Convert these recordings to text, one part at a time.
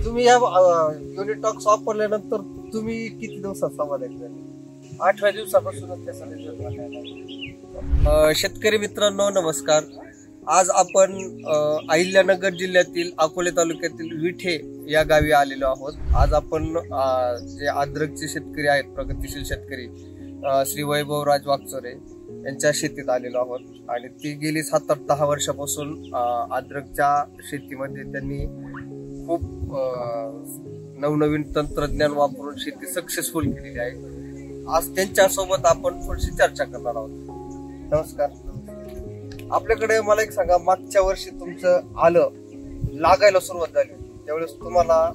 तुम्ही या युनिटॉक्स वापरल्यानंतर तुम्ही किती दिवसात समाधानी झाले? 8व्या दिवसापासूनच त्याचा रिझल्ट वाटायला. शेतकरी मित्रांनो नमस्कार. आज आपण अहिल्यानगर जिल्ह्यातील अकोले तालुक्यातील विठे या गावी आलेलो आहोत. आज आपण जे अद्रकचे शेतकरी आहेत, प्रगतिशील शेतकरी श्री वैभवराज वागचोरे यांच्या शेतीत आलेलो आहोत आणि ती गेली 7-10 वर्षापासून अद्रकच्या शेतीमध्ये त्यांनी खूप नवनवीन तंत्रज्ञान वापरून शेती सक्सेसफुल केलेली आहे. आज त्यांच्या सोबत आपण थोडीशी चर्चा करणार आहोत. नमस्कार. आपल्याकडे मला एक सांगा, मागच्या वर्षी तुमचं आलं लागायला सुरुवात झाली त्यावेळेस तुम्हाला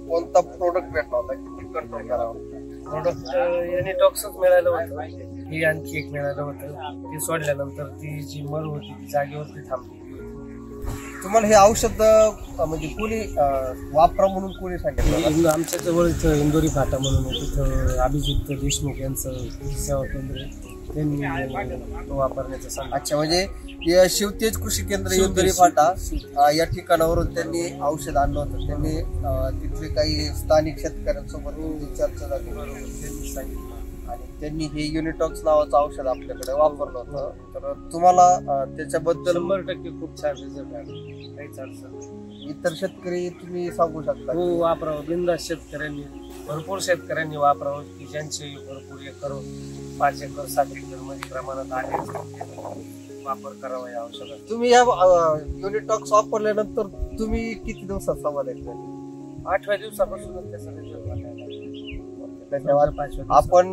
कोणता प्रोडक्ट भेटला होता, किती कंट्रोल करावा? प्रोडक्ट युनिटॉक्सच मिळालं होतं. ही आणखी एक मिळालं होतं. ते सोडल्यानंतर ती जी मर होती ती जागेवरती थांबली. तुम्हाला हे औषध म्हणजे कोणी वापरा म्हणून कोणी सांगितलं? आमच्या जवळ इथं इंदोरी फाटा म्हणून तिथं अभिजित देशमुख यांचं सेवा केंद्र आहे, त्यांनी तो वापरण्याचं सांगितलं. अच्छा, म्हणजे शिवतेज कृषी केंद्र इंदोरी फाटा या ठिकाणावरून त्यांनी औषध आणलं होतं. त्यांनी तिथले काही स्थानिक शेतकऱ्यांसोबत चर्चा झाली, त्यांनी सांगितलं आणि त्यांनी हे युनिटॉक्स नावाचं औषध आपल्याकडे वापरलं होतं. तर तुम्हाला त्याच्याबद्दल 100% खूप छान रिझल्ट आला. काहीच अडचण नाही. इतर शेतकरी तुम्ही सांगू शकता? हो, वापरावं. बिनधास्त शेतकऱ्यांनी, भरपूर शेतकऱ्यांनी वापरावं की ज्यांचे भरपूर एकर 5 एकर 7 एकर मध्ये प्रमाणात आहे वापर करावा या औषधाचा. तुम्ही या युनिटॉक्स वापरल्यानंतर तुम्ही किती दिवसात समाधानी झाले? 8व्या दिवसापासूनच त्याचा रिझल्ट वाटायला. धन्यवाद. आपण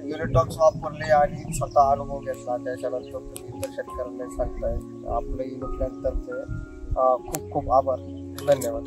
युनिटॉक्स वापरले आणि स्वतः अनुभव घेतला, त्याच्यानंतर तुम्ही इतर शेतकऱ्यांना सांगताय. आपलं युनिटॉक्स तर्फे खूप खूप आभार. धन्यवाद.